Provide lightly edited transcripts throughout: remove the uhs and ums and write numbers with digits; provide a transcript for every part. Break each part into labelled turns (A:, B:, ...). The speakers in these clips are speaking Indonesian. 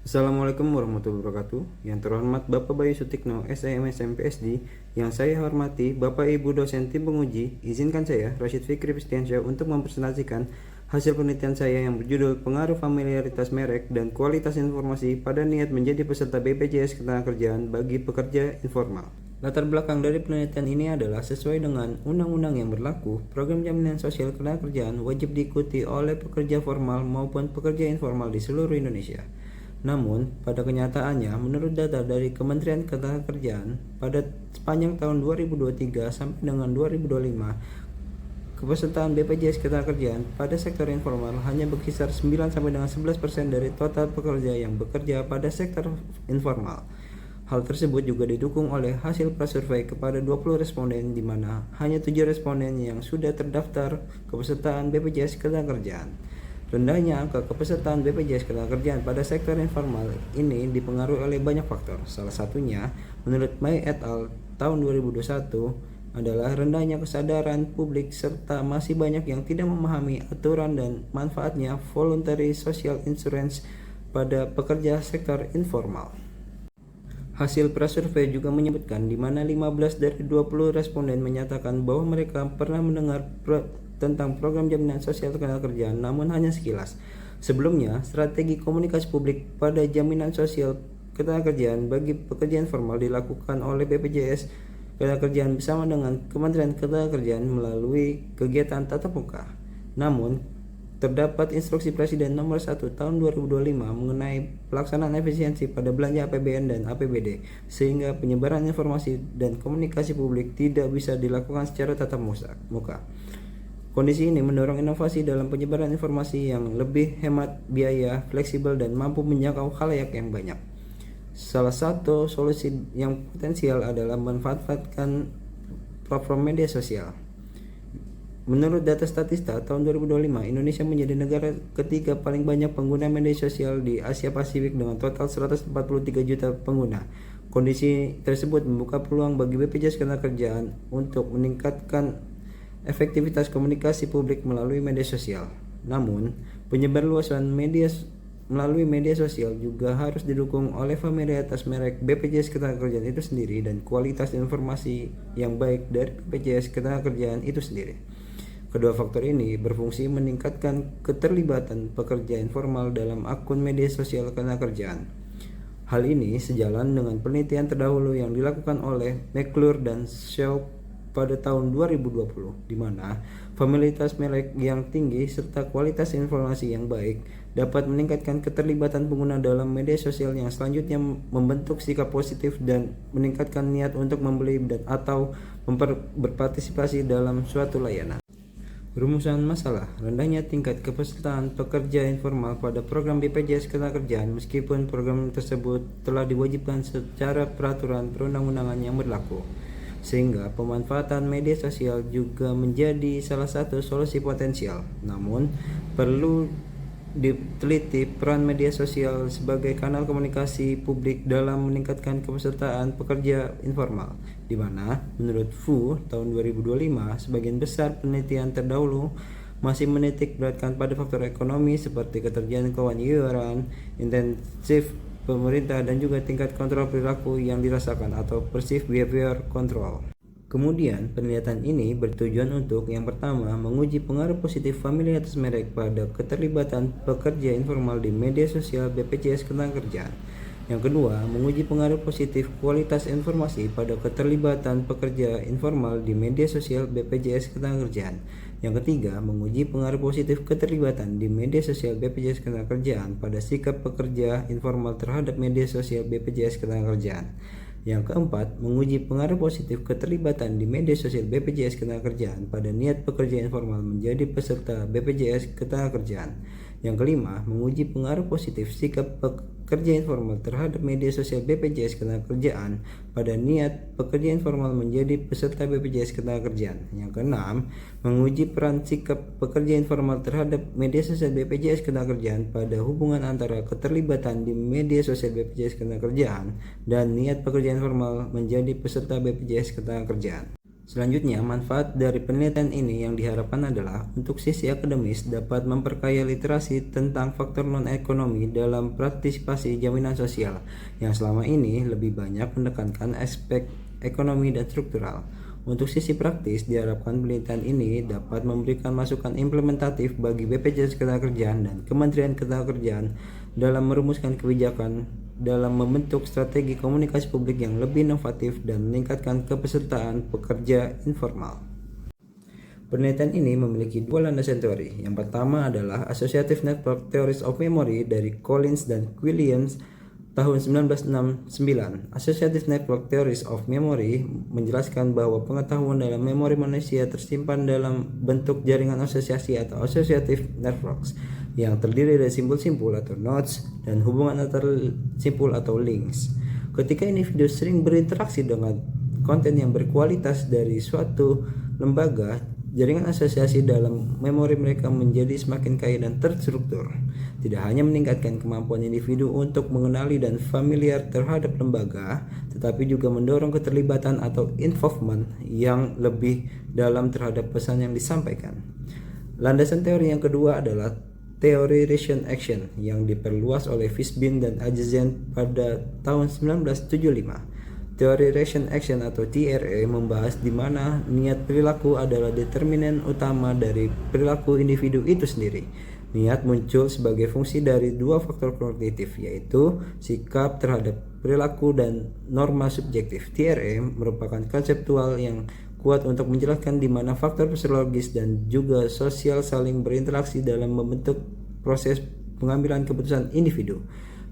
A: Assalamualaikum warahmatullahi wabarakatuh. Yang terhormat Bapak Bayu Sutikno, SIM SMP SD. Yang saya hormati Bapak Ibu dosen tim penguji, izinkan saya, Rashid Fikri Pistiansyah, untuk mempresentasikan hasil penelitian saya yang berjudul Pengaruh Familiaritas Merek dan Kualitas Informasi pada Niat Menjadi Peserta BPJS Ketenagakerjaan bagi Pekerja Informal. Latar belakang dari penelitian ini adalah sesuai dengan undang-undang yang berlaku, program jaminan sosial ketenagakerjaan wajib diikuti oleh pekerja formal maupun pekerja informal di seluruh Indonesia. Namun, pada kenyataannya, menurut data dari Kementerian Ketenagakerjaan, pada sepanjang tahun 2023 sampai dengan 2025, kepesertaan BPJS Ketenagakerjaan pada sektor informal hanya berkisar 9 sampai dengan 11% dari total pekerja yang bekerja pada sektor informal. Hal tersebut juga didukung oleh hasil prasurvei kepada 20 responden, di mana hanya 7 responden yang sudah terdaftar kepesertaan BPJS Ketenagakerjaan. Rendahnya angka kepesertaan BPJS Ketenagakerjaan pada sektor informal ini dipengaruhi oleh banyak faktor. Salah satunya, menurut May et al. Tahun 2021, adalah rendahnya kesadaran publik serta masih banyak yang tidak memahami aturan dan manfaatnya voluntary social insurance pada pekerja sektor informal. Hasil prasurvei juga menyebutkan di mana 15 dari 20 responden menyatakan bahwa mereka pernah mendengar tentang program jaminan sosial ketenagakerjaan, namun hanya sekilas. Sebelumnya, strategi komunikasi publik pada jaminan sosial ketenagakerjaan bagi pekerja informal dilakukan oleh BPJS Ketenagakerjaan bersama dengan Kementerian Ketenagakerjaan melalui kegiatan tatap muka. Namun, terdapat Instruksi Presiden Nomor 1 Tahun 2025 mengenai pelaksanaan efisiensi pada belanja APBN dan APBD, sehingga penyebaran informasi dan komunikasi publik tidak bisa dilakukan secara tatap muka. Kondisi ini mendorong inovasi dalam penyebaran informasi yang lebih hemat biaya, fleksibel, dan mampu menjangkau khalayak yang banyak. Salah satu solusi yang potensial adalah memanfaatkan platform media sosial. Menurut data Statista tahun 2025, Indonesia menjadi negara ketiga paling banyak pengguna media sosial di Asia Pasifik dengan total 143 juta pengguna. Kondisi tersebut membuka peluang bagi BPJS Ketenagakerjaan untuk meningkatkan efektivitas komunikasi publik melalui media sosial. Namun, penyebarluasan melalui media sosial juga harus didukung oleh familiaritas merek BPJS Ketenagakerjaan itu sendiri dan kualitas informasi yang baik dari BPJS Ketenagakerjaan itu sendiri. Kedua faktor ini berfungsi meningkatkan keterlibatan pekerja informal dalam akun media sosial ketenagakerjaan. Hal ini sejalan dengan penelitian terdahulu yang dilakukan oleh McClure dan Shaw pada tahun 2020, di mana familiaritas merek yang tinggi serta kualitas informasi yang baik dapat meningkatkan keterlibatan pengguna dalam media sosial yang selanjutnya membentuk sikap positif dan meningkatkan niat untuk membeli dan atau berpartisipasi dalam suatu layanan. Rumusan masalah: rendahnya tingkat kepesertaan pekerja informal pada program BPJS Ketenagakerjaan meskipun program tersebut telah diwajibkan secara peraturan perundang-undangan yang berlaku, sehingga pemanfaatan media sosial juga menjadi salah satu solusi potensial. Namun, perlu diteliti peran media sosial sebagai kanal komunikasi publik dalam meningkatkan kepesertaan pekerja informal, di mana menurut Fu tahun 2025 sebagian besar penelitian terdahulu masih menitik beratkan pada faktor ekonomi seperti keterjangkauan iuran, intensif pemerintah, dan juga tingkat kontrol perilaku yang dirasakan atau perceived behavior control. Kemudian, penelitian ini bertujuan untuk yang pertama, menguji pengaruh positif familiaritas merek pada keterlibatan pekerja informal di media sosial BPJS Ketenagakerjaan. Yang kedua, menguji pengaruh positif kualitas informasi pada keterlibatan pekerja informal di media sosial BPJS Ketenagakerjaan. Yang ketiga, menguji pengaruh positif keterlibatan di media sosial BPJS Ketenagakerjaan pada sikap pekerja informal terhadap media sosial BPJS Ketenagakerjaan. Yang keempat, menguji pengaruh positif keterlibatan di media sosial BPJS Ketenagakerjaan pada niat pekerja informal menjadi peserta BPJS Ketenagakerjaan. Yang kelima, menguji pengaruh positif sikap pekerja informal terhadap media sosial BPJS Ketenagakerjaan pada niat pekerja informal menjadi peserta BPJS Ketenagakerjaan. Yang keenam, menguji peran sikap pekerja informal terhadap media sosial BPJS Ketenagakerjaan pada hubungan antara keterlibatan di media sosial BPJS Ketenagakerjaan dan niat pekerja informal menjadi peserta BPJS Ketenagakerjaan. Selanjutnya, manfaat dari penelitian ini yang diharapkan adalah untuk sisi akademis dapat memperkaya literasi tentang faktor non-ekonomi dalam partisipasi jaminan sosial yang selama ini lebih banyak menekankan aspek ekonomi dan struktural. Untuk sisi praktis, diharapkan penelitian ini dapat memberikan masukan implementatif bagi BPJS Ketenagakerjaan dan Kementerian Ketenagakerjaan dalam merumuskan kebijakan dalam membentuk strategi komunikasi publik yang lebih inovatif dan meningkatkan kepesertaan pekerja informal. Penelitian ini memiliki dua landasan teori. Yang pertama adalah Associative Network Theories of Memory dari Collins dan Williams tahun 1969. Associative Network Theories of Memory menjelaskan bahwa pengetahuan dalam memori manusia tersimpan dalam bentuk jaringan asosiasi atau associative networks yang terdiri dari simpul-simpul atau nodes dan hubungan antar simpul atau links. Ketika individu sering berinteraksi dengan konten yang berkualitas dari suatu lembaga, jaringan asosiasi dalam memori mereka menjadi semakin kaya dan terstruktur. Tidak hanya meningkatkan kemampuan individu untuk mengenali dan familiar terhadap lembaga, tetapi juga mendorong keterlibatan atau involvement yang lebih dalam terhadap pesan yang disampaikan. Landasan teori yang kedua adalah teori Ration Action yang diperluas oleh Fishbein dan Ajazen pada tahun 1975. Teori Ration Action atau TRA membahas di mana niat perilaku adalah determinan utama dari perilaku individu itu sendiri. Niat muncul sebagai fungsi dari dua faktor kognitif, yaitu sikap terhadap perilaku dan norma subjektif. TRA merupakan konseptual yang kuat untuk menjelaskan di mana faktor psikologis dan juga sosial saling berinteraksi dalam membentuk proses pengambilan keputusan individu.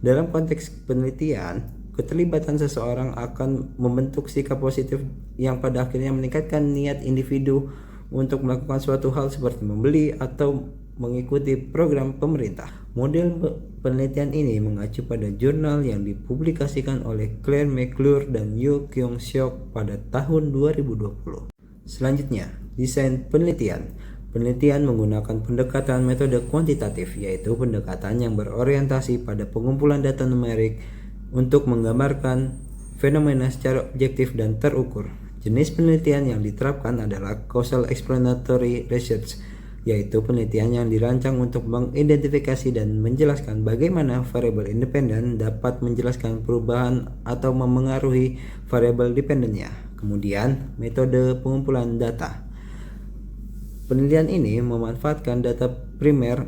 A: Dalam konteks penelitian, keterlibatan seseorang akan membentuk sikap positif yang pada akhirnya meningkatkan niat individu untuk melakukan suatu hal seperti membeli atau mengikuti program pemerintah. Model penelitian ini mengacu pada jurnal yang dipublikasikan oleh Claire McClure dan Yoo Kyung-seok pada tahun 2020. Selanjutnya, desain penelitian. Penelitian menggunakan pendekatan metode kuantitatif, yaitu pendekatan yang berorientasi pada pengumpulan data numerik untuk menggambarkan fenomena secara objektif dan terukur. Jenis penelitian yang diterapkan adalah causal explanatory research, yaitu penelitian yang dirancang untuk mengidentifikasi dan menjelaskan bagaimana variabel independen dapat menjelaskan perubahan atau memengaruhi variabel dependennya. Kemudian, metode pengumpulan data. Penelitian ini memanfaatkan data primer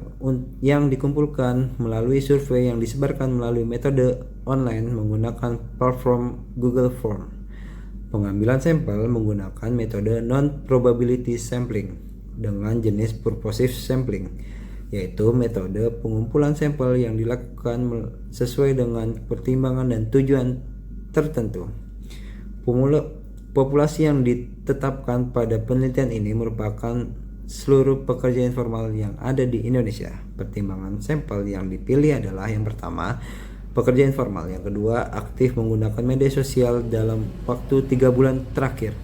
A: yang dikumpulkan melalui survei yang disebarkan melalui metode online menggunakan platform Google Form. Pengambilan sampel menggunakan metode non-probability sampling dengan jenis purposive sampling, yaitu metode pengumpulan sampel yang dilakukan sesuai dengan pertimbangan dan tujuan tertentu. Populasi yang ditetapkan pada penelitian ini merupakan seluruh pekerja informal yang ada di Indonesia. Pertimbangan sampel yang dipilih adalah yang pertama, pekerja informal, yang kedua, aktif menggunakan media sosial dalam waktu 3 bulan terakhir,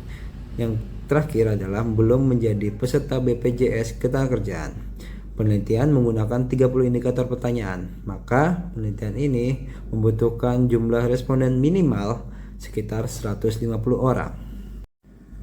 A: yang terakhir adalah belum menjadi peserta BPJS Ketenagakerjaan. Penelitian menggunakan 30 indikator pertanyaan, maka penelitian ini membutuhkan jumlah responden minimal sekitar 150 orang.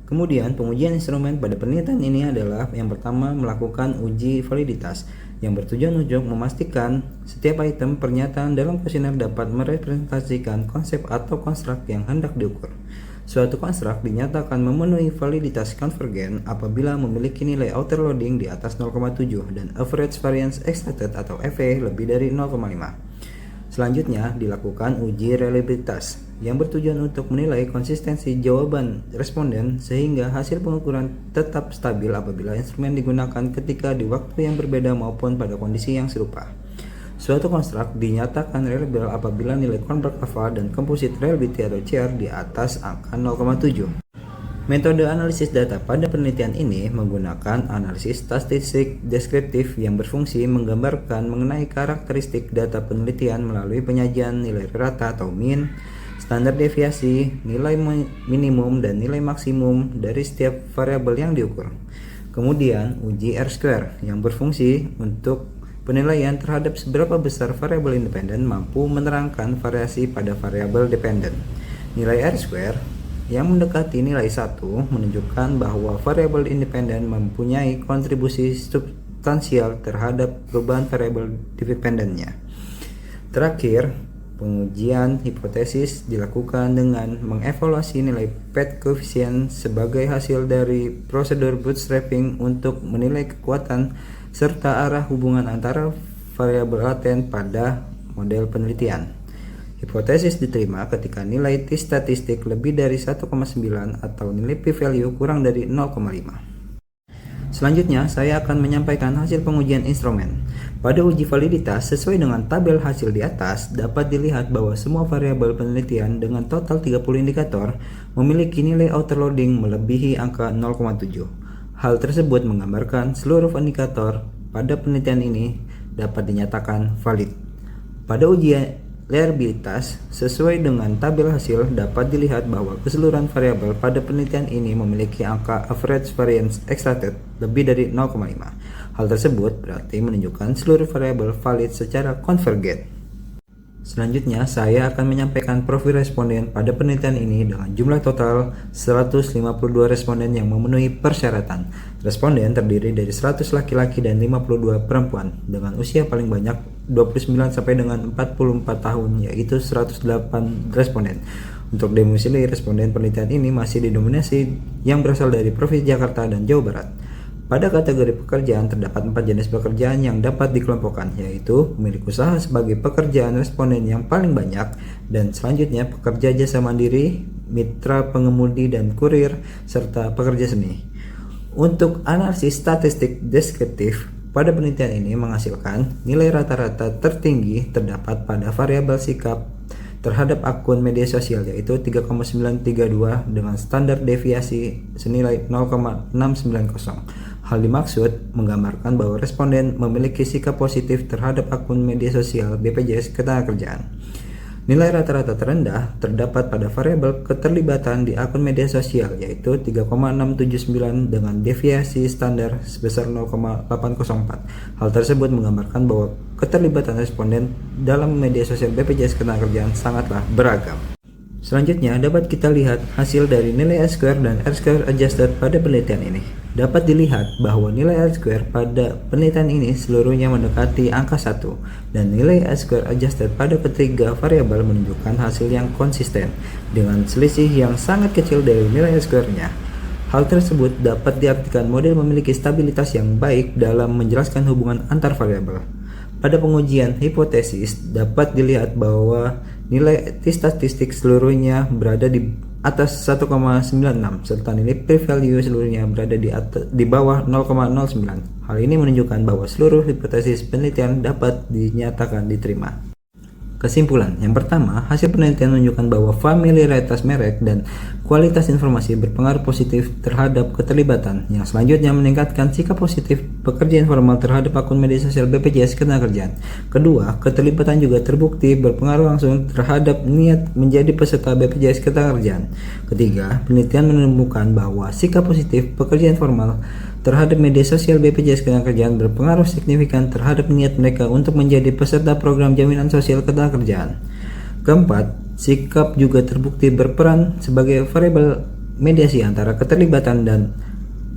A: Kemudian pengujian instrumen pada penelitian ini adalah yang pertama melakukan uji validitas yang bertujuan untuk memastikan setiap item pernyataan dalam kuesioner dapat merepresentasikan konsep atau konstruk yang hendak diukur. Suatu konstruk dinyatakan memenuhi validitas konvergen apabila memiliki nilai outer loading di atas 0,7 dan average variance extracted atau FV lebih dari 0,5. Selanjutnya dilakukan uji reliabilitas yang bertujuan untuk menilai konsistensi jawaban responden sehingga hasil pengukuran tetap stabil apabila instrumen digunakan ketika di waktu yang berbeda maupun pada kondisi yang serupa. Suatu konstruk dinyatakan reliable apabila nilai Kornberg alpha dan composite reliability atau CR di atas angka 0,7. Metode analisis data pada penelitian ini menggunakan analisis statistik deskriptif yang berfungsi menggambarkan mengenai karakteristik data penelitian melalui penyajian nilai rata atau mean, standar deviasi, nilai minimum dan nilai maksimum dari setiap variabel yang diukur. Kemudian uji R-square yang berfungsi untuk penilaian terhadap seberapa besar variabel independen mampu menerangkan variasi pada variabel dependen. Nilai R-square yang mendekati nilai 1 menunjukkan bahwa variabel independen mempunyai kontribusi substansial terhadap beban variabel dependennya. Terakhir, pengujian hipotesis dilakukan dengan mengevaluasi nilai PET koefisien sebagai hasil dari prosedur bootstrapping untuk menilai kekuatan serta arah hubungan antara variabel laten pada model penelitian. Hipotesis diterima ketika nilai t-statistik lebih dari 1,9 atau nilai p-value kurang dari 0,5. Selanjutnya, saya akan menyampaikan hasil pengujian instrumen. Pada uji validitas, sesuai dengan tabel hasil di atas, dapat dilihat bahwa semua variabel penelitian dengan total 30 indikator memiliki nilai autoloading melebihi angka 0,7. Hal tersebut menggambarkan seluruh indikator pada penelitian ini dapat dinyatakan valid. Pada uji reliabilitas, sesuai dengan tabel hasil, dapat dilihat bahwa keseluruhan variabel pada penelitian ini memiliki angka average variance extracted lebih dari 0,5. Hal tersebut berarti menunjukkan seluruh variabel valid secara convergent. Selanjutnya, saya akan menyampaikan profil responden pada penelitian ini dengan jumlah total 152 responden yang memenuhi persyaratan. Responden terdiri dari 100 laki-laki dan 52 perempuan dengan usia paling banyak 29 sampai dengan 44 tahun, yaitu 108 responden. Untuk domisili responden penelitian ini masih didominasi yang berasal dari Provinsi Jakarta dan Jawa Barat. Pada kategori pekerjaan terdapat 4 jenis pekerjaan yang dapat dikelompokkan, yaitu pemilik usaha sebagai pekerjaan responden yang paling banyak, dan selanjutnya pekerja jasa mandiri, mitra pengemudi dan kurir, serta pekerja seni. Untuk analisis statistik deskriptif, pada penelitian ini menghasilkan nilai rata-rata tertinggi terdapat pada variabel sikap terhadap akun media sosial, yaitu 3,932 dengan standar deviasi senilai 0,690. Hal dimaksud menggambarkan bahwa responden memiliki sikap positif terhadap akun media sosial BPJS Ketenagakerjaan. Nilai rata-rata terendah terdapat pada variabel keterlibatan di akun media sosial, yaitu 3,679 dengan deviasi standar sebesar 0,804. Hal tersebut menggambarkan bahwa keterlibatan responden dalam media sosial BPJS Ketenagakerjaan sangatlah beragam. Selanjutnya, dapat kita lihat hasil dari nilai R-square dan R-square adjusted pada penelitian ini. Dapat dilihat bahwa nilai R-square pada penelitian ini seluruhnya mendekati angka 1, dan nilai R-square adjusted pada ketiga variabel menunjukkan hasil yang konsisten, dengan selisih yang sangat kecil dari nilai R-square-nya. Hal tersebut dapat diartikan model memiliki stabilitas yang baik dalam menjelaskan hubungan antar variabel. Pada pengujian hipotesis, dapat dilihat bahwa nilai t-statistik seluruhnya berada di atas 1,96 serta nilai p-value seluruhnya berada di bawah 0,09. Hal ini menunjukkan bahwa seluruh hipotesis penelitian dapat dinyatakan diterima. Kesimpulan, yang pertama, hasil penelitian menunjukkan bahwa familiaritas merek dan kualitas informasi berpengaruh positif terhadap keterlibatan, yang selanjutnya meningkatkan sikap positif pekerja informal terhadap akun media sosial BPJS Ketenagakerjaan. Kedua, keterlibatan juga terbukti berpengaruh langsung terhadap niat menjadi peserta BPJS Ketenagakerjaan. Ketiga, penelitian menemukan bahwa sikap positif pekerja informal terhadap media sosial BPJS Ketenagakerjaan berpengaruh signifikan terhadap niat mereka untuk menjadi peserta program jaminan sosial ketenagakerjaan. Keempat, sikap juga terbukti berperan sebagai variabel mediasi antara keterlibatan dan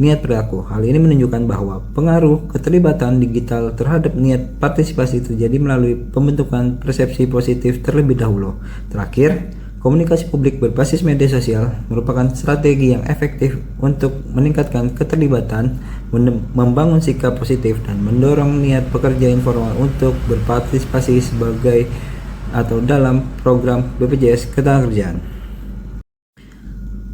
A: niat perilaku. Hal ini menunjukkan bahwa pengaruh keterlibatan digital terhadap niat partisipasi terjadi melalui pembentukan persepsi positif terlebih dahulu. Terakhir, komunikasi publik berbasis media sosial merupakan strategi yang efektif untuk meningkatkan keterlibatan, membangun sikap positif, dan mendorong niat pekerja informal untuk berpartisipasi sebagai atau dalam program BPJS Ketenagakerjaan.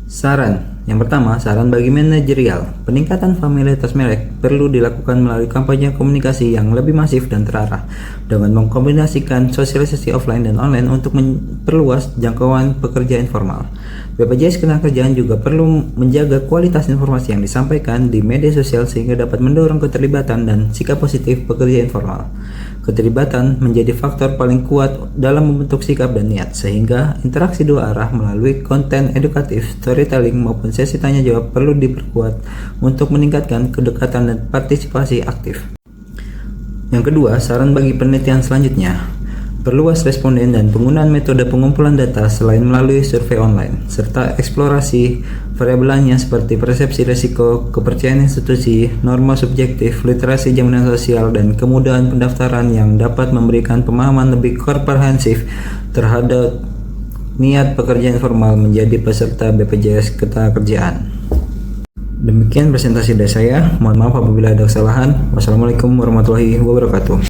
A: Saran. Yang pertama, saran bagi manajerial. Peningkatan familiaritas merek perlu dilakukan melalui kampanye komunikasi yang lebih masif dan terarah, dengan mengkombinasikan sosialisasi offline dan online untuk memperluas jangkauan pekerja informal. BPJS Ketenagakerjaan juga perlu menjaga kualitas informasi yang disampaikan di media sosial sehingga dapat mendorong keterlibatan dan sikap positif pekerja informal. Keterlibatan menjadi faktor paling kuat dalam membentuk sikap dan niat, sehingga interaksi dua arah melalui konten edukatif, storytelling, maupun sesi tanya jawab perlu diperkuat untuk meningkatkan kedekatan dan partisipasi aktif. Yang kedua, saran bagi penelitian selanjutnya. Perluas responden dan penggunaan metode pengumpulan data selain melalui survei online, serta eksplorasi variabelnya seperti persepsi risiko, kepercayaan institusi, norma subjektif, literasi jaminan sosial, dan kemudahan pendaftaran yang dapat memberikan pemahaman lebih komprehensif terhadap niat pekerja informal menjadi peserta BPJS Ketenagakerjaan. Demikian presentasi dari saya. Mohon maaf apabila ada kesalahan. Wassalamualaikum warahmatullahi wabarakatuh.